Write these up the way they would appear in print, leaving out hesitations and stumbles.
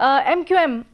MQM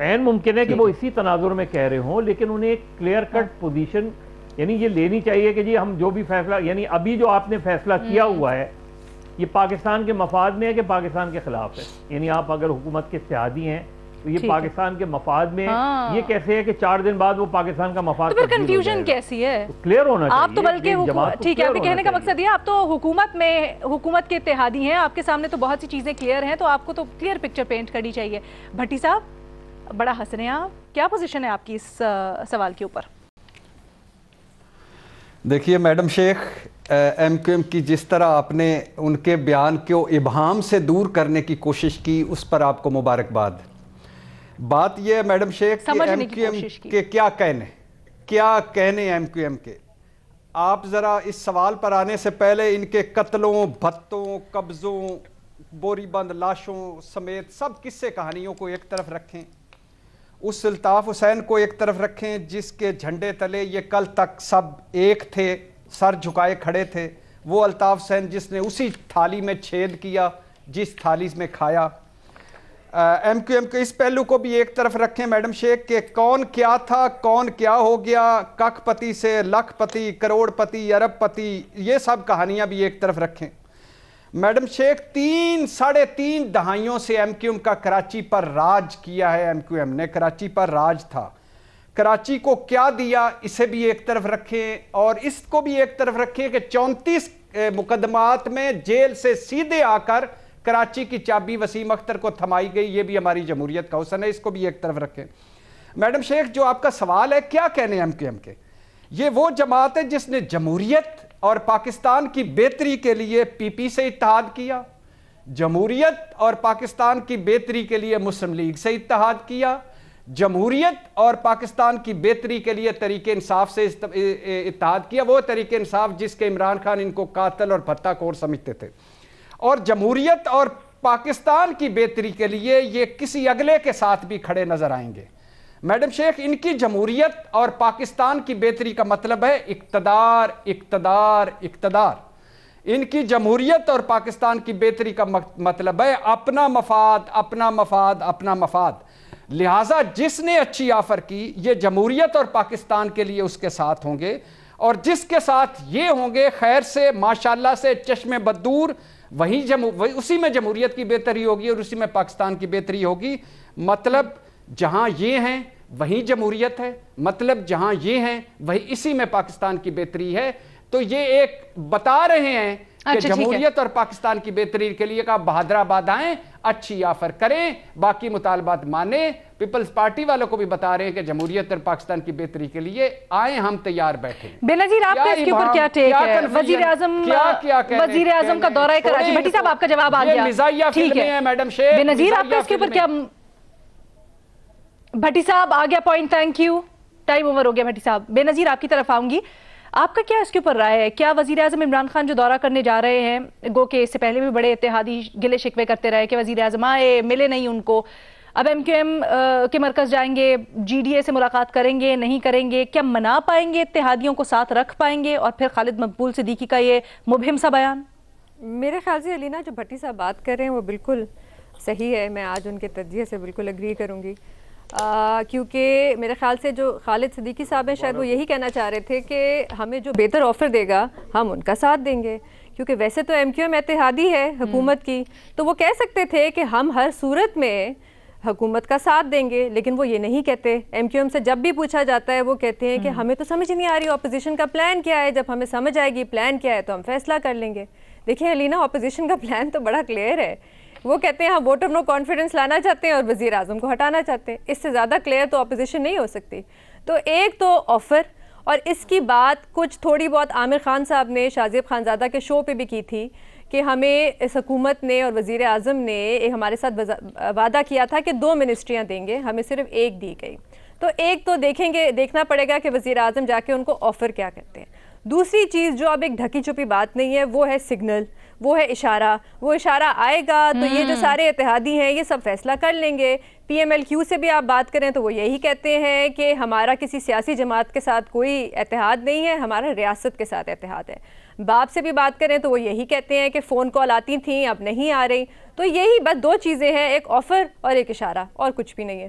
عین ممکن ہے کہ وہ اسی تناظر میں کہہ رہے ہوں، لیکن انہیں ایک کلیئر کٹ پوزیشن یعنی یہ لینی چاہیے کہ جی ہم جو بھی فیصلہ، یعنی ابھی جو آپ نے فیصلہ کیا ہوا ہے یہ پاکستان کے مفاد میں ہے کہ پاکستان کے خلاف ہے؟ یعنی آپ اگر حکومت کے اتحادی ہیں تو یہ پاکستان کے مفاد میں یہ کیسے ہے کہ 4 دن بعد وہ پاکستان کا مفاد؟ تو پھر کنفیوژن کیسی ہے؟ کلیئر ہونا چاہیے آپ تو بلکہ ٹھیک ہے، آپ کے کہنے کا مقصد یہ آپ تو حکومت کے اتحادی ہیں، آپ کے سامنے تو بہت سی چیزیں کلیئر ہیں، تو آپ کو تو کلیئر پکچر پینٹ کرنی چاہیے۔ بھٹی صاحب بڑا ہنس رہے ہیں آپ، کیا پوزیشن ہے آپ کی اس سوال کے اوپر؟ دیکھیے میڈم شیخ، ایم کیو ایم کی جس طرح آپ نے ان کے بیان کو ابہام سے دور کرنے کی کوشش کی، اس پر آپ کو مبارکباد۔ بات یہ ہے میڈم شیخ کہ ایم کیو ایم کے کیا کہنے ایم کیو ایم کے، آپ ذرا اس سوال پر آنے سے پہلے ان کے قتلوں، بھتوں، قبضوں، بوری بند لاشوں سمیت سب قصے کہانیوں کو ایک طرف رکھیں، اس الطاف حسین کو ایک طرف رکھیں جس کے جھنڈے تلے یہ کل تک سب ایک تھے، سر جھکائے کھڑے تھے، وہ الطاف حسین جس نے اسی تھالی میں چھید کیا جس تھالی میں کھایا۔ ایم کیو ایم کے اس پہلو کو بھی ایک طرف رکھیں میڈم شیخ کہ کون کیا تھا، کون کیا ہو گیا، کک پتی سے لکھ پتی، کروڑ پتی، ارب پتی، یہ سب کہانیاں بھی ایک طرف رکھیں۔ میڈم شیخ 3.5 دہائیوں سے ایم کیو ایم کا کراچی پر راج کیا ہے، ایم کیو ایم نے کراچی پر راج تھا، کراچی کو کیا دیا اسے بھی ایک طرف رکھیں، اور اس کو بھی ایک طرف رکھیں کہ 34 مقدمات میں جیل سے سیدھے آ کر کراچی کی چابی وسیم اختر کو تھمائی گئی، یہ بھی ہماری جمہوریت کا حسن ہے، اس کو بھی ایک طرف رکھیں۔ میڈم شیخ جو آپ کا سوال ہے کیا کہنے ایم کیو ایم کے، یہ وہ جماعت ہے جس نے جمہوریت اور پاکستان کی بہتری کے لیے پی پی سے اتحاد کیا، جمہوریت اور پاکستان کی بہتری کے لیے مسلم لیگ سے اتحاد کیا، جمہوریت اور پاکستان کی بہتری کے لیے تحریک انصاف سے اتحاد کیا، وہ تحریک انصاف جس کے عمران خان ان کو قاتل اور بھتہ خور سمجھتے تھے، اور جمہوریت اور پاکستان کی بہتری کے لیے یہ کسی اگلے کے ساتھ بھی کھڑے نظر آئیں گے۔ میڈم شیخ ان کی جمہوریت اور پاکستان کی بہتری کا مطلب ہے اقتدار، اقتدار، اقتدار۔ ان کی جمہوریت اور پاکستان کی بہتری کا مطلب ہے اپنا مفاد، اپنا مفاد، اپنا مفاد۔ لہٰذا جس نے اچھی آفر کی یہ جمہوریت اور پاکستان کے لیے اس کے ساتھ ہوں گے، اور جس کے ساتھ یہ ہوں گے خیر سے، ماشاءاللہ سے، چشم بدور، اسی میں جمہوریت کی بہتری ہوگی اور اسی میں پاکستان کی بہتری ہوگی۔ مطلب جہاں یہ ہیں وہیں جمہوریت ہے، مطلب جہاں یہ ہیں وہی اسی میں پاکستان کی بہتری ہے۔ تو یہ ایک بتا رہے ہیں کہ جمہوریت اور پاکستان کی بہتری کے لیے بہادر آباد آئیں، اچھی آفر کریں، باقی مطالبات مانیں۔ پیپلز پارٹی والوں کو بھی بتا رہے ہیں کہ جمہوریت اور پاکستان کی بہتری کے لیے آئیں، ہم تیار بیٹھے ہیں۔ بے نظیر آپ کا اس کے اوپر کیا ٹیک ہے؟ وزیر اعظم کا دورہ کراچی، بھٹی صاحب آپ کا جواب آ گیا، ٹھیک ہے۔ بے نظیر آپ کا اس کے اوپر کیا؟ بھٹی صاحب آ گیا point, thank you, time over ہو گیا بھٹی صاحب۔ بے نظیر آپ کی طرف آؤں گی، آپ کا کیا اس کے اوپر رائے ہے؟ کیا وزیر اعظم عمران خان جو دورہ کرنے جا رہے ہیں، گو کہ اس سے پہلے بھی بڑے اتحادی گلے شکوے کرتے رہے کہ وزیر اعظم آئے ملے نہیں ان کو، اب ایم کیو ایم کے مرکز جائیں گے، جی ڈی اے سے ملاقات کریں گے نہیں کریں گے، کیا منا پائیں گے، اتحادیوں کو ساتھ رکھ پائیں گے؟ اور پھر خالد مقبول صدیقی کا یہ مبہم سا بیان؟ میرے خیال سے علینا جو بھٹی صاحب بات کر رہے ہیں وہ بالکل صحیح ہے، میں آج ان کے تجزیے سے بالکل اگری کروں گی، کیونکہ میرے خیال سے جو خالد صدیقی صاحب ہیں شاید وہ یہی کہنا چاہ رہے تھے کہ ہمیں جو بہتر آفر دے گا ہم ان کا ساتھ دیں گے، کیونکہ ویسے تو ایم کیو ایم اتحادی ہے حکومت کی، تو وہ کہہ سکتے تھے کہ ہم ہر صورت میں حکومت کا ساتھ دیں گے، لیکن وہ یہ نہیں کہتے۔ ایم کیو ایم سے جب بھی پوچھا جاتا ہے وہ کہتے ہیں کہ ہمیں تو سمجھ نہیں آ رہی اپوزیشن کا پلان کیا ہے، جب ہمیں سمجھ آئے گی پلان کیا ہے تو ہم فیصلہ کر لیں گے۔ دیکھیں علینا، اپوزیشن کا پلان تو بڑا کلیئر ہے، وہ کہتے ہیں ہم ووٹ آف نو کانفیڈنس لانا چاہتے ہیں اور وزیر اعظم کو ہٹانا چاہتے ہیں، اس سے زیادہ کلیئر تو اپوزیشن نہیں ہو سکتی۔ تو ایک تو آفر، اور اس کی بات کچھ تھوڑی بہت عامر خان صاحب نے شازیب خانزادہ کے شو پہ بھی کی تھی کہ ہمیں اس حکومت نے اور وزیر اعظم نے ہمارے ساتھ وعدہ کیا تھا کہ 2 منسٹریاں دیں گے، ہمیں صرف 1 دی گئی۔ تو ایک تو دیکھنا پڑے گا کہ وزیر اعظم جا کے ان کو آفر کیا کرتے ہیں۔ دوسری چیز جو اب ایک ڈھکی چھپی بات نہیں ہے وہ ہے سگنل، وہ ہے اشارہ، وہ اشارہ آئے گا تو یہ جو سارے اتحادی ہیں یہ سب فیصلہ کر لیں گے۔ پی ایم ایل کیو سے بھی آپ بات کریں تو وہ یہی کہتے ہیں کہ ہمارا کسی سیاسی جماعت کے ساتھ کوئی اتحاد نہیں ہے، ہمارا ریاست کے ساتھ اتحاد ہے۔ باپ سے بھی بات کریں تو وہ یہی کہتے ہیں کہ فون کال آتی تھیں اب نہیں آ رہی۔ تو یہی بس 2 چیزیں ہیں، ایک آفر اور ایک اشارہ، اور کچھ بھی نہیں ہے۔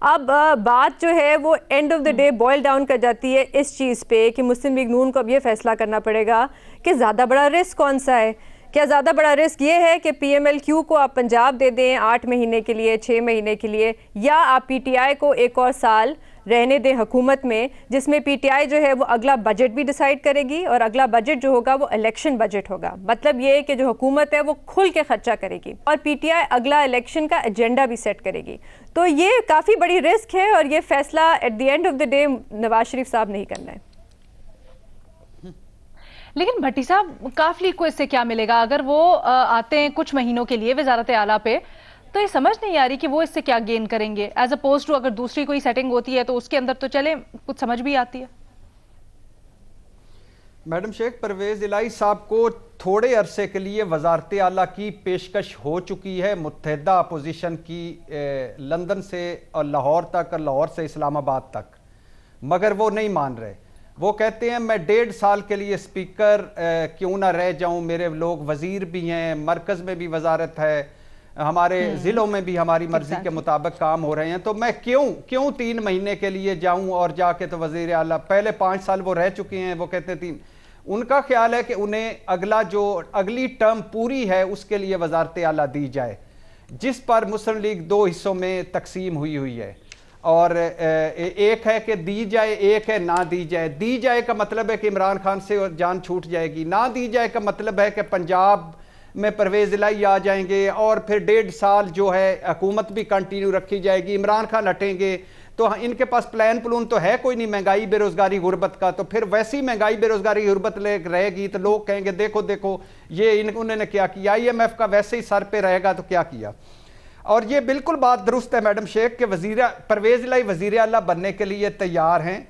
اب بات جو ہے وہ and of the day boil down کر جاتی ہے اس چیز پہ کہ مسلم لیگ نون کو اب یہ فیصلہ کرنا پڑے گا کہ زیادہ بڑا رسک کون سا ہے. کیا زیادہ بڑا رسک یہ ہے کہ پی ایم ایل کیو کو آپ پنجاب دے دیں 8 مہینے کے لیے 6 مہینے کے لیے, یا آپ پی ٹی آئی کو ایک اور سال رہنے دیں حکومت میں, جس میں پی ٹی آئی جو ہے وہ اگلا بجٹ بھی ڈیسائیڈ کرے گی, اور اگلا بجٹ جو ہوگا وہ الیکشن بجٹ ہوگا. مطلب یہ کہ جو حکومت ہے وہ کھل کے خرچہ کرے گی, اور پی ٹی آئی اگلا الیکشن کا ایجنڈا بھی سیٹ کرے گی. تو یہ کافی بڑی رسک ہے, اور یہ فیصلہ at the end of the day Nawaz Sharif صاحب نہیں کرنا ہے. لیکن بھٹی صاحب کاف لیگ کو اس سے کیا ملے گا؟ اگر وہ آتے ہیں کچھ مہینوں کے لیے وزارت اعلیٰ پہ, تو یہ سمجھ نہیں آ رہی کہ وہ اس سے کیا گین کریں گے, ایز اپوز ٹو اگر دوسری کوئی سیٹنگ ہوتی ہے تو اس کے اندر تو چلے کچھ سمجھ بھی آتی ہے. میڈم شیخ, پرویز الہی صاحب کو تھوڑے عرصے کے لیے وزارت اعلیٰ کی پیشکش ہو چکی ہے متحدہ اپوزیشن کی, لندن سے اور لاہور تک, اور لاہور سے اسلام آباد تک, مگر وہ نہیں مان رہے. وہ کہتے ہیں میں 1.5 سال کے لیے اسپیکر کیوں نہ رہ جاؤں, میرے لوگ وزیر بھی ہیں, مرکز میں بھی وزارت ہے, ہمارے ضلعوں میں بھی ہماری مرضی کے مطابق کام ہو رہے ہیں, تو میں کیوں 3 مہینے کے لیے جاؤں اور جا کے تو وزیر اعلیٰ, پہلے 5 سال وہ رہ چکے ہیں, وہ کہتے ہیں 3. ان کا خیال ہے کہ انہیں اگلی ٹرم پوری ہے اس کے لیے وزارت اعلیٰ دی جائے, جس پر مسلم لیگ 2 حصوں میں تقسیم ہوئی ہے, اور ایک ہے کہ دی جائے, ایک ہے نہ دی جائے. دی جائے کا مطلب ہے کہ عمران خان سے جان چھوٹ جائے گی, نہ دی جائے کا مطلب ہے کہ پنجاب میں پرویز الہی آ جائیں گے, اور پھر 1.5 سال جو ہے حکومت بھی کنٹینیو رکھی جائے گی, عمران خان ہٹیں گے, تو ان کے پاس پلان تو ہے کوئی نہیں مہنگائی بے روزگاری غربت کا. تو پھر ویسی مہنگائی بے روزگاری غربت رہے گی تو لوگ کہیں گے دیکھو یہ انہوں نے کیا کیا, IMF کا ویسے ہی سر پہ رہے گا تو کیا کیا. اور یہ بالکل بات درست ہے میڈم شیخ کہ پرویز الہی وزیر اعلیٰ بننے کے لیے تیار ہیں.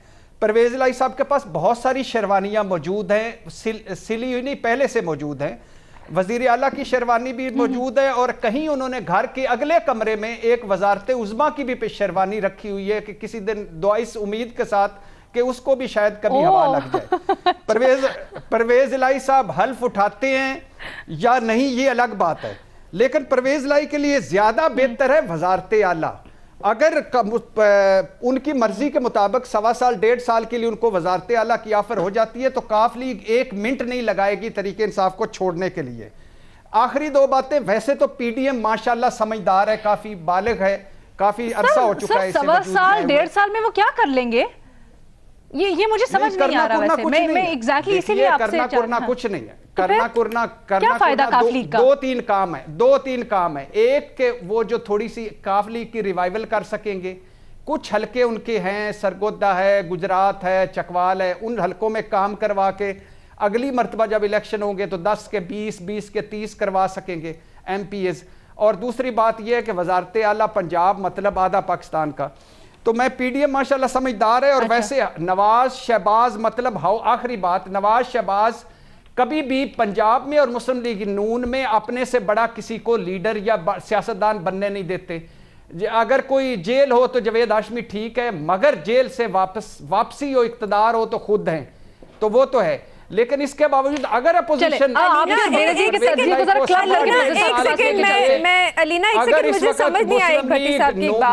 پرویز الہی صاحب کے پاس بہت ساری شیروانیاں موجود ہیں, سلی ہوئی نہیں پہلے سے موجود ہیں, وزیر اعلیٰ کی شیروانی بھی موجود ہے, اور کہیں انہوں نے گھر کے اگلے کمرے میں ایک وزارت عظمیٰ کی بھی شیروانی رکھی ہوئی ہے کہ کسی دن دعائش امید کے ساتھ کہ اس کو بھی شاید کبھی ہوا لگ جائے. پرویز الہی صاحب حلف اٹھاتے ہیں یا نہیں یہ الگ بات ہے, لیکن پرویز الہی کے لیے زیادہ بہتر ہے وزارت اعلیٰ. اگر ان کی مرضی کے مطابق 1.25 سال 1.5 سال کے لیے ان کو وزارت اعلیٰ کی آفر ہو جاتی ہے تو کاف لیگ 1 منٹ نہیں لگائے گی تحریک انصاف کو چھوڑنے کے لیے. آخری 2 باتیں, ویسے تو پی ڈی ایم ماشاءاللہ سمجھدار ہے, کافی بالغ ہے, کافی عرصہ ہو چکا ہے. 1.25 سال 1.5 سال میں وہ کیا کر لیں گے, یہ مجھے سمجھ نہیں آ رہا. ویسے میں ایگزیکٹلی اسی لیے آپ سے کرنا کچھ نہیں ہے, کرنا کیا فائدہ کاف لیگ کا؟ 2-3 کام ہے. ایک کہ وہ جو تھوڑی سی کاف لیگ کی ریوائیول کر سکیں گے, کچھ حلقے ان کے ہیں, سرگودا ہے, گجرات ہے, چکوال ہے, ان حلقوں میں کام کروا کے اگلی مرتبہ جب الیکشن ہوں گے تو 10 کے 20 کے 30 کروا سکیں گے MPs. اور دوسری بات یہ ہے کہ وزارت اعلیٰ پنجاب مطلب آدھا پاکستان کا. تو میں پی ڈی ایم ماشاءاللہ سمجھدار ہے, اور ویسے نواز شہباز مطلب آخری بات, نواز شہباز کبھی بھی پنجاب میں اور مسلم لیگ نون میں اپنے سے بڑا کسی کو لیڈر یا سیاستدان بننے نہیں دیتے. اگر کوئی جیل ہو تو جوید ہاشمی ٹھیک ہے, مگر جیل سے واپسی ہو اقتدار ہو تو خود ہیں, تو وہ تو ہے. لیکن اس کے باوجود اگر اپوزیشن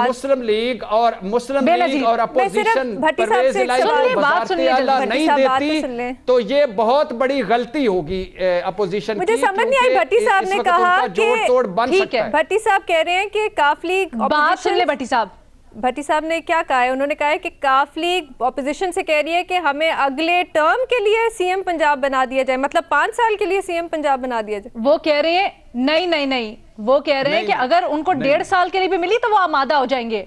مسلم لیگ اور اپوزیشن پرویز الہی وزارت اعلیٰ نہیں دیتی تو یہ بہت بڑی غلطی ہوگی اپوزیشن کی. مجھے سمجھ نہیں آئی, بھٹی صاحب نے کہا کہ بھٹی صاحب کہہ رہے ہیں کہ کاف لیگ, بات سن لے بھٹی صاحب نے کیا کہا ہے, انہوں نے کہا ہے کہ کاف لیگ اپوزیشن سے کہہ رہی ہے کہ ہمیں اگلے ٹرم کے لیے سی ایم پنجاب بنا دیا جائے, مطلب 5 سال کے لیے سی ایم پنجاب بنا دیا جائے. وہ کہہ رہے ہیں نہیں, وہ کہہ رہے ہیں کہ اگر ان کو 1.5 سال کے لیے بھی ملی تو وہ آمادہ ہو جائیں گے.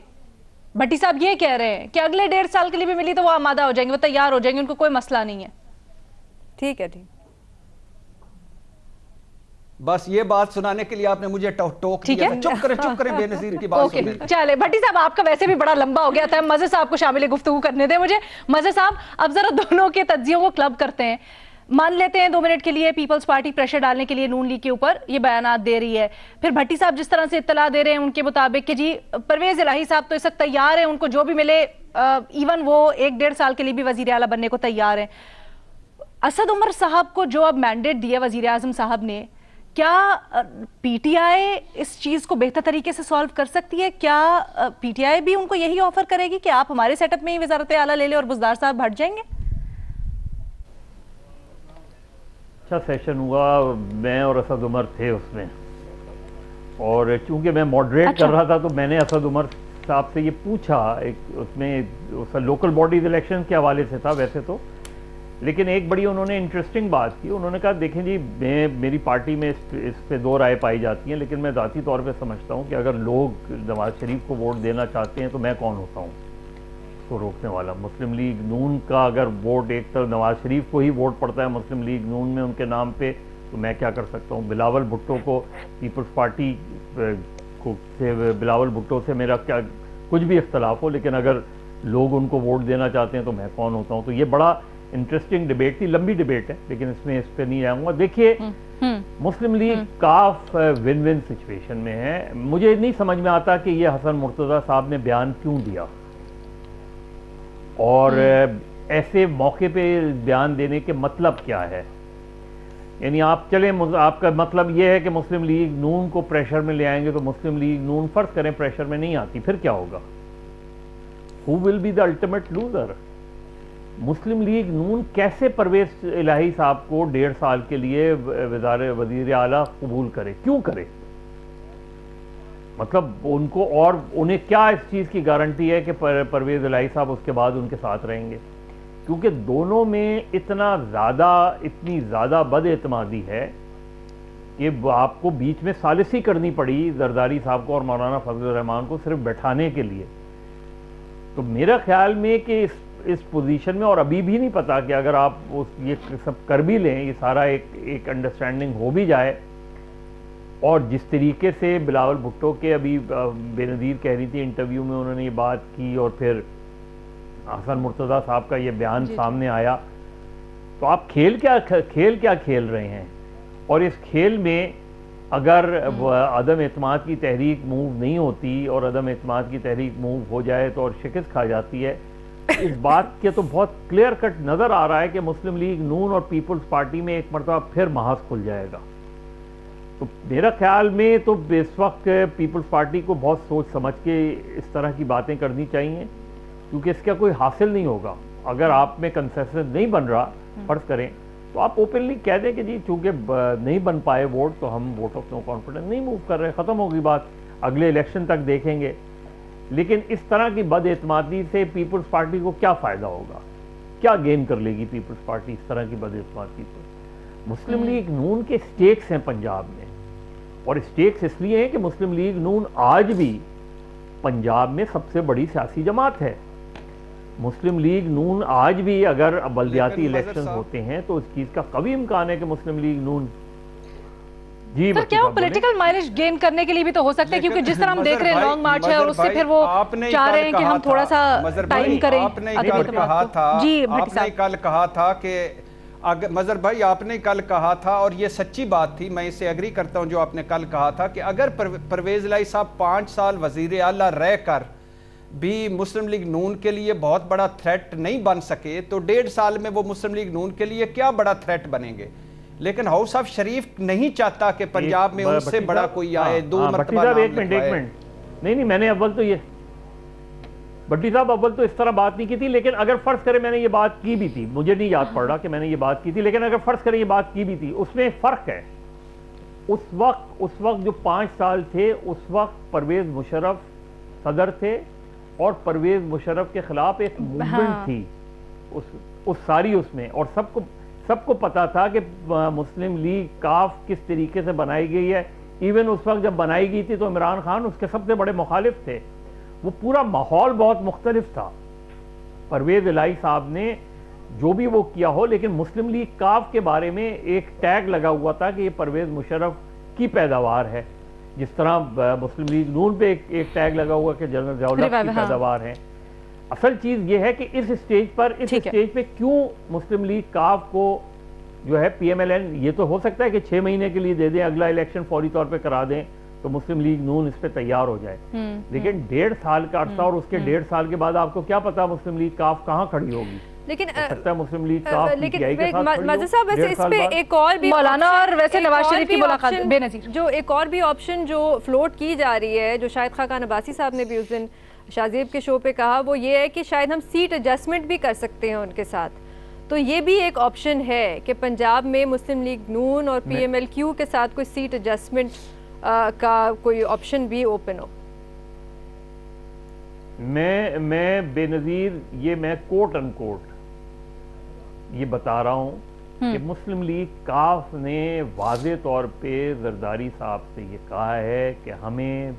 بھٹی صاحب یہ کہہ رہے ہیں کہ اگلے 1.5 سال کے لیے بھی ملی تو وہ آمادہ ہو جائیں گے, وہ تیار ہو جائیں گے, ان کو کوئی مسئلہ نہیں ہے. ٹھیک ہے, بس یہ بات سنانے کے لیے آپ نے مجھے ٹوک دیا. چپ کریں بے نظیر کی بات سنیں. چلے بھٹی صاحب, آپ کا ویسے بھی بڑا لمبا ہو گیا تھا, مزے صاحب کو شامل گفتگو کرنے دیں مجھے. مزے صاحب اب ذرا دونوں کے تجزیوں کو کلب کرتے ہیں. مان لیتے ہیں 2 منٹ کے لیے پیپلز پارٹی پریشر ڈالنے کے لیے نون لیگ کے اوپر یہ بیانات دے رہی ہے, پھر بھٹی صاحب جس طرح سے اطلاع دے رہے ہیں ان کے مطابق کہ جی پرویز الہی صاحب تو اس وقت تیار ہیں, ان کو جو بھی ملے, ایون وہ 1.5 سال کے لیے بھی وزیر اعلیٰ بننے کو تیار ہیں. اسد عمر صاحب کو جو اب مینڈیٹ دیا وزیر اعظم صاحب نے, کیا پی ٹی آئی اس چیز کو بہتر طریقے سے سالو کر سکتی ہے؟ کیا پی ٹی آئی بھی ان کو یہی آفر کرے گی کہ آپ ہمارے سیٹ اپ میں ہی وزارت اعلیٰ لے لیں اور بزدار صاحب ہٹ جائیں گے؟ اچھا سیشن ہوا، میں اور اسد عمر تھے اس میں، اور چونکہ میں ماڈریٹ کر رہا تھا تو میں نے اسد عمر صاحب سے یہ پوچھا، اس میں لوکل باڈیز الیکشن کے حوالے سے تھا ویسے تو، لیکن ایک بڑی انہوں نے انٹرسٹنگ بات کی. انہوں نے کہا دیکھیں جی، میری پارٹی میں اس پہ دو رائے پائی جاتی ہیں، لیکن میں ذاتی طور پہ سمجھتا ہوں کہ اگر لوگ نواز شریف کو ووٹ دینا چاہتے ہیں تو میں کون ہوتا ہوں اس کو روکنے والا. مسلم لیگ نون کا اگر ووٹ ایک طرف نواز شریف کو ہی ووٹ پڑتا ہے مسلم لیگ نون میں ان کے نام پہ، تو میں کیا کر سکتا ہوں؟ بلاول بھٹو کو پیپلز پارٹی سے، بلاول بھٹو سے میرا کیا کچھ بھی اختلاف ہو، لیکن اگر لوگ ان کو ووٹ دینا چاہتے ہیں تو میں کون ہوتا ہوں؟ تو یہ بڑا انٹرسٹنگ ڈیبیٹ تھی، لمبی ڈیبیٹ ہے، لیکن اس پہ نہیں آؤں گا. دیکھیے، مسلم لیگ کاف ون ون سچویشن میں ہے. مجھے نہیں سمجھ میں آتا کہ یہ حسن مرتضیٰ صاحب نے بیان کیوں دیا، اور ایسے موقع پہ بیان دینے کے مطلب کیا ہے. یعنی آپ چلیں، آپ کا مطلب یہ ہے کہ مسلم لیگ نون کو پریشر میں لے آئیں گے، تو مسلم لیگ نون فرض کریں پریشر میں نہیں آتی، پھر کیا ہوگا؟ Who will be the ultimate loser؟ Muslim League نون کیسے پرویز الہی صاحب کو 1.5 سال کے لیے وزیر اعلیٰ قبول کرے؟ کیوں کرے؟ مطلب ان کو، اور انہیں کیا اس چیز کی گارنٹی ہے کہ پرویز الہی صاحب اس کے بعد ان کے ساتھ رہیں گے؟ کیونکہ دونوں میں اتنی زیادہ بد اعتمادی ہے کہ آپ کو بیچ میں ثالثی کرنی پڑی زرداری صاحب کو اور مولانا فضل الرحمان کو صرف بیٹھانے کے لیے. تو میرا خیال میں کہ اس پوزیشن میں، اور ابھی بھی نہیں پتا کہ اگر آپ یہ سب کر بھی لیں، یہ سارا ایک انڈرسٹینڈنگ ہو بھی جائے، اور جس طریقے سے بلاول بھٹو کے ابھی بے نظیر کہہ رہی تھی انٹرویو میں، انہوں نے یہ بات کی، اور پھر حسن مرتضیٰ صاحب کا یہ بیان سامنے آیا، تو آپ کھیل کیا کھیل رہے ہیں؟ اور اس کھیل میں اگر عدم اعتماد کی تحریک موو نہیں ہوتی، اور عدم اعتماد کی تحریک موو ہو جائے تو اور شکست کھا جاتی ہے، اس بات کے تو بہت کلیئر کٹ نظر آ رہا ہے کہ مسلم لیگ نون اور پیپلز پارٹی میں ایک مرتبہ پھر محاذ کھل جائے گا. تو میرا خیال میں تو اس وقت پیپلز پارٹی کو بہت سوچ سمجھ کے اس طرح کی باتیں کرنی چاہیے، کیونکہ اس کا کوئی حاصل نہیں ہوگا. اگر آپ میں کنسنسس نہیں بن رہا فرض کریں، تو آپ اوپنلی کہہ دیں کہ جی چونکہ نہیں بن پائے ووٹ، تو ہم ووٹ آف نو کانفیڈنس نہیں موو کر رہے، ختم ہوگی بات، اگلے الیکشن تک دیکھیں گے. لیکن اس طرح کی بد اعتمادی سے پیپلز پارٹی کو کیا فائدہ ہوگا؟ کیا گین کر لے گی پیپلز پارٹی اس طرح کی بد اعتمادی سے؟ مسلم لیگ نون کے سٹیکس ہیں پنجاب میں، اور سٹیکس اس لیے ہیں کہ مسلم لیگ نون آج بھی پنجاب میں سب سے بڑی سیاسی جماعت ہے. مسلم لیگ نون آج بھی اگر بلدیاتی الیکشن ہوتے ہیں تو اس چیز کا قوی امکان ہے کہ مسلم لیگ نون سر کیا وہ پولیٹیکل مائلیج گین کرنے کے لیے بھی تو ہو سکتا ہے، کیونکہ جس طرح ہم دیکھ رہے ہیں لانگ مارچ ہے، اور اس سے پھر وہ چاہ رہے ہیں کہ ہم تھوڑا سا ٹائم کریں. آپ نے کل کہا تھا کہ مظہر بھائی، آپ نے کل کہا تھا، اور یہ سچی بات تھی، میں اسے ایگری کرتا ہوں جو آپ نے کل کہا تھا، کہ اگر پرویز الہی صاحب 5 سال وزیر اعلیٰ رہ کر بھی مسلم لیگ نون کے لیے بہت بڑا تھریٹ نہیں بن سکے، تو 1.5 سال میں وہ مسلم لیگ نون کے لیے کیا بڑا تھریٹ بنیں گے. لیکن ہاؤس آف شریف نہیں چاہتا کہ پنجاب میں ان سے بڑا کوئی آئے. 2 مرتبہ ایک منٹ نہیں، میں نے اول تو یہ بھٹی صاحب اول تو اس طرح بات نہیں کی تھی، لیکن اگر فرض کریں میں نے یہ بات کی بھی تھی، مجھے نہیں یاد پڑ رہا کہ میں نے یہ بات کی تھی، لیکن اگر فرض کریں یہ بات کی بھی تھی، اس میں فرق ہے. اس وقت جو 5 سال تھے، اس وقت پرویز مشرف صدر تھے، اور پرویز مشرف کے خلاف ایک موومنٹ تھی اس ساری اس میں، اور سب کو پتا تھا کہ مسلم لیگ کاف کس طریقے سے بنائی گئی ہے. ایون اس وقت جب بنائی گئی تھی تو عمران خان اس کے سب سے بڑے مخالف تھے. وہ پورا ماحول بہت مختلف تھا. پرویز الہی صاحب نے جو بھی وہ کیا ہو، لیکن مسلم لیگ کاف کے بارے میں ایک ٹیگ لگا ہوا تھا کہ یہ پرویز مشرف کی پیداوار ہے، جس طرح مسلم لیگ نون پہ ایک ٹیگ لگا ہوا کہ جنرل ضیاء الحق کی پیداوار ہے. اصل چیز یہ ہے کہ اس سٹیج پہ کیوں مسلم لیگ کاف کو جو ہے پی ایم ایل این، یہ تو ہو سکتا ہے کہ 6 مہینے کے لیے دے دیں، اگلا الیکشن فوری طور پہ کرا دیں تو مسلم لیگ نون اس پہ تیار ہو جائے. لیکن 1.5 سال کا عرصہ اور اس کے 1.5 سال کے بعد آپ کو کیا پتا مسلم لیگ کاف کہاں کھڑی ہوگی. لیکن مسلم لیگ کاف ماجد صاحب ویسے اس پہ ایک اور بھی مولانا اور ویسے نواز شریف کی ملاقات بے نظیر جو ایک اور بھی آپشن جو فلوٹ کی جا رہی ہے، جو شاید خاقان عباسی صاحب نے بھی اس دن شاذیب کے شو پہ کہا، وہ یہ ہے کہ شاید ہم سیٹ ایڈجسٹمنٹ بھی کر سکتے ہیں ان کے ساتھ. تو یہ بھی ایک آپشن ہے کہ پنجاب میں مسلم لیگ نون اور پی ایم ایل کیو کے ساتھ کوئی سیٹ ایڈجسٹمنٹ کا کوئی آپشن بھی اوپن ہو. میں بے نظیر یہ میں کوٹ ان کوٹ یہ بتا رہا ہوں کہ مسلم لیگ کاف نے واضح طور پہ زرداری صاحب سے یہ کہا ہے کہ ہمیں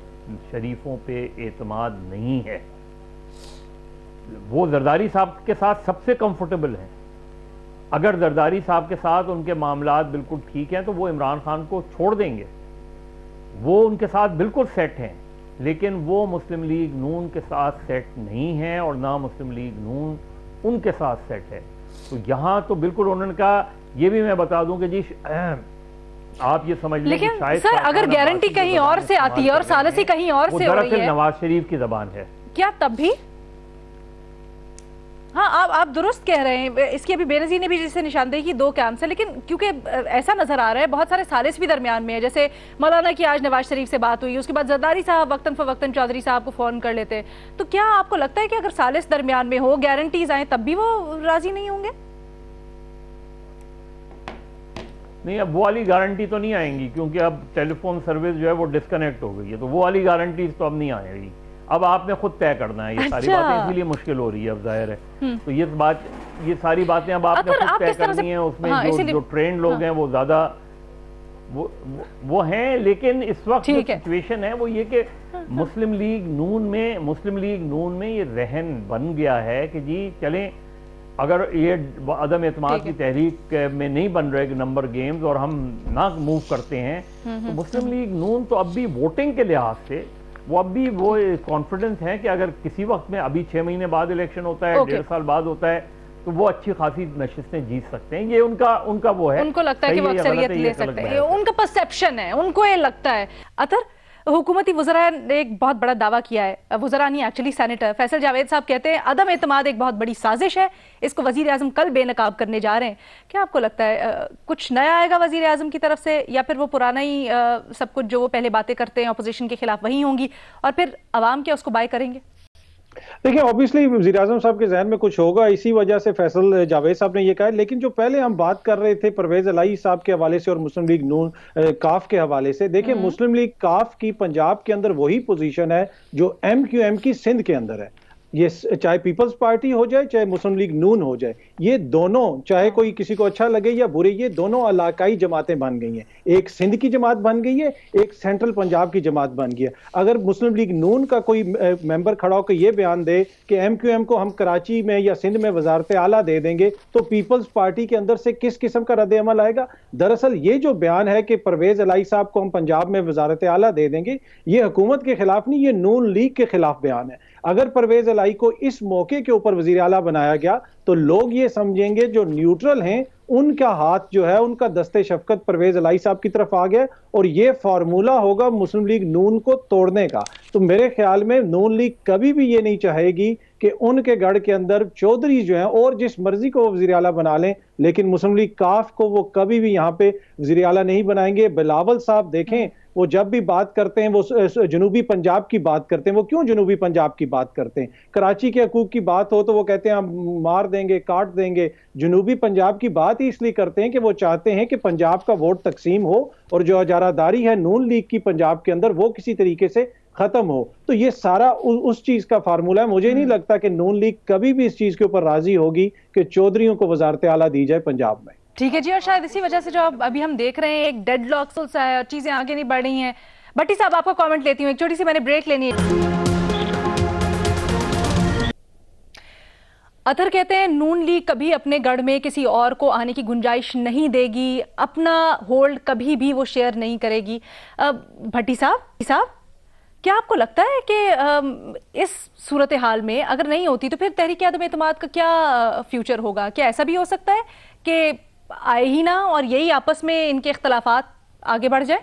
شریفوں پہ اعتماد نہیں ہے. وہ زرداری صاحب کے ساتھ سب سے کمفرٹیبل ہیں. اگر زرداری صاحب کے ساتھ ان کے معاملات بالکل ٹھیک ہیں تو وہ عمران خان کو چھوڑ دیں گے، وہ ان کے ساتھ بالکل سیٹ ہیں. لیکن وہ مسلم لیگ نون کے ساتھ سیٹ نہیں ہیں اور نہ مسلم لیگ نون ان کے ساتھ سیٹ ہے. تو یہاں تو بالکل انہوں نے کہا، یہ بھی میں بتا دوں کہ جی آپ یہ سمجھ لیں کہ شاید سر اگر گارنٹی کہیں اور سے آتی ہے اور ثالثی کہیں اور سے ہو رہی ہے، نواز شریف کی زبان ہے کیا تب بھی؟ ہاں آپ درست کہہ رہے ہیں. اس کی ابھی بے نظیر نے بھی جسے نشاندہی کی 2 کیمپ سے، لیکن کیونکہ ایسا نظر آ رہا ہے بہت سارے ثالث بھی درمیان میں ہے. جیسے مولانا کی آج نواز شریف سے بات ہوئی، اس کے بعد زرداری صاحب وقتاً فوقتاً چودھری صاحب کو فون کر لیتے. تو کیا آپ کو لگتا ہے کہ اگر ثالث درمیان میں ہو، گارنٹیز آئیں، تب بھی وہ راضی نہیں ہوں گے؟ نہیں، اب وہ والی گارنٹی تو نہیں آئیں گی کیونکہ اب ٹیلی فون سروس جو ہے وہ ڈسکنیکٹ ہو گئی ہے، تو وہ والی گارنٹیز تو اب نہیں آئے گی. اب آپ نے خود طے کرنا ہے. یہ ساری باتیں اسی لیے مشکل ہو رہی ہے، اب ظاہر ہے. تو یہ ساری باتیں اب آپ نے خود طے کرنی ہیں. اس میں جو ٹرینڈ لوگ ہیں وہ زیادہ وہ ہیں. لیکن اس وقت جو سچویشن ہے وہ یہ کہ مسلم لیگ نون میں یہ رہن بن گیا ہے کہ جی چلیں، اگر یہ عدم اعتماد کی تحریک میں نہیں بن رہے نمبر گیمز اور ہم نہ موو کرتے ہیں، تو مسلم لیگ نون تو اب بھی ووٹنگ کے لحاظ سے وہ اب بھی وہ کانفیڈنس ہے کہ اگر کسی وقت میں ابھی 6 مہینے بعد الیکشن ہوتا ہے، 1.5 سال بعد ہوتا ہے، تو وہ اچھی خاصی نشستیں جیت سکتے ہیں. یہ ان کا وہ ہے، ان کو لگتا ہے کہ وہ اکثریت لے سکتے ہیں. ان کا پرسیپشن ہے، ان کو یہ لگتا ہے. اطہر، حکومتی وزراء نے ایک بہت بڑا دعویٰ کیا ہے، وزراء نہیں ایکچولی سینیٹر فیصل جاوید صاحب کہتے ہیں عدم اعتماد ایک بہت بڑی سازش ہے، اس کو وزیر اعظم کل بے نقاب کرنے جا رہے ہیں. کیا آپ کو لگتا ہے کچھ نیا آئے گا وزیر اعظم کی طرف سے، یا پھر وہ پرانا ہی سب کچھ جو وہ پہلے باتیں کرتے ہیں اپوزیشن کے خلاف وہی ہوں گی اور پھر عوام کیا اس کو بائی کریں گے؟ دیکھیں اوبیسلی وزیر اعظم صاحب کے ذہن میں کچھ ہوگا، اسی وجہ سے فیصل جاوید صاحب نے یہ کہا. لیکن جو پہلے ہم بات کر رہے تھے پرویز الہی صاحب کے حوالے سے اور مسلم لیگ نون کاف کے حوالے سے، دیکھیں مسلم لیگ کاف کی پنجاب کے اندر وہی پوزیشن ہے جو ایم کیو ایم کی سندھ کے اندر ہے. یہ چاہے پیپلز پارٹی ہو جائے چاہے مسلم لیگ نون ہو جائے، یہ دونوں چاہے کوئی کسی کو اچھا لگے یا برے، یہ دونوں علاقائی جماعتیں بن گئی ہیں. ایک سندھ کی جماعت بن گئی ہے، ایک سینٹرل پنجاب کی جماعت بن گئی ہے. اگر مسلم لیگ نون کا کوئی ممبر کھڑا ہو کے یہ بیان دے کہ ایم کیو ایم کو ہم کراچی میں یا سندھ میں وزارت اعلیٰ دے دیں گے، تو پیپلز پارٹی کے اندر سے کس قسم کا رد عمل آئے گا؟ دراصل یہ جو بیان ہے کہ پرویز الہی صاحب کو ہم پنجاب میں وزارت اعلیٰ دے دیں گے، یہ حکومت کے خلاف نہیں، یہ نون لیگ کے خلاف بیان ہے. اگر پرویز الہی کو اس موقع کے اوپر وزیر اعلیٰ بنایا گیا تو لوگ یہ سمجھیں گے جو نیوٹرل ہیں ان کا ہاتھ جو ہے، ان کا دستے شفقت پرویز الہی صاحب کی طرف آ گیا اور یہ فارمولہ ہوگا مسلم لیگ نون کو توڑنے کا. تو میرے خیال میں نون لیگ کبھی بھی یہ نہیں چاہے گی کہ ان کے گڑھ کے اندر چودھری جو ہیں اور جس مرضی کو وزیر اعلیٰ بنا لیں، لیکن مسلم لیگ کاف کو وہ کبھی بھی یہاں پہ وزیر اعلیٰ نہیں بنائیں گے. بلاول صاحب دیکھیں، وہ جب بھی بات کرتے ہیں وہ جنوبی پنجاب کی بات کرتے ہیں. وہ کیوں جنوبی پنجاب کی بات کرتے ہیں؟ کراچی کے حقوق کی بات ہو تو وہ کہتے ہیں ہم مار دیں گے، کاٹ دیں گے. جنوبی پنجاب کی بات ہی اس لیے کرتے ہیں کہ وہ چاہتے ہیں کہ پنجاب کا ووٹ تقسیم ہو اور جو اجارہ داری ہے نون لیگ کی پنجاب کے اندر وہ کسی طریقے سے ختم ہو. تو یہ سارا اس چیز کا فارمولہ ہے. مجھے نہیں لگتا کہ نون لیگ کبھی بھی اس چیز کے اوپر راضی ہوگی کہ چودھریوں کو وزارت اعلیٰ دی جائے پنجاب میں. ٹھیک ہے جی، اور شاید اسی وجہ سے جو ابھی ہم دیکھ رہے ہیں ایک ڈیڈ لاک سا ہے اور چیزیں آگے نہیں بڑھ رہی ہیں. بھٹی صاحب آپ کا کامنٹ لیتی ہوں، ایک چھوٹی سی میں نے بریک لینی ہے. اطہر کہتے ہیں نون لیگ کبھی اپنے گڑھ میں کسی اور کو آنے کی گنجائش نہیں دے گی، اپنا ہولڈ کبھی بھی وہ شیئر نہیں کرے گی. بھٹی صاحب کیا آپ کو لگتا ہے کہ اس صورتحال میں اگر نہیں ہوتی تو پھر تحریک عدم اعتماد کا کیا فیوچر ہوگا؟ کیا ایسا بھی ہو سکتا ہے کہ آئے ہی نہ اور یہی آپس میں ان کے اختلافات آگے بڑھ جائیں؟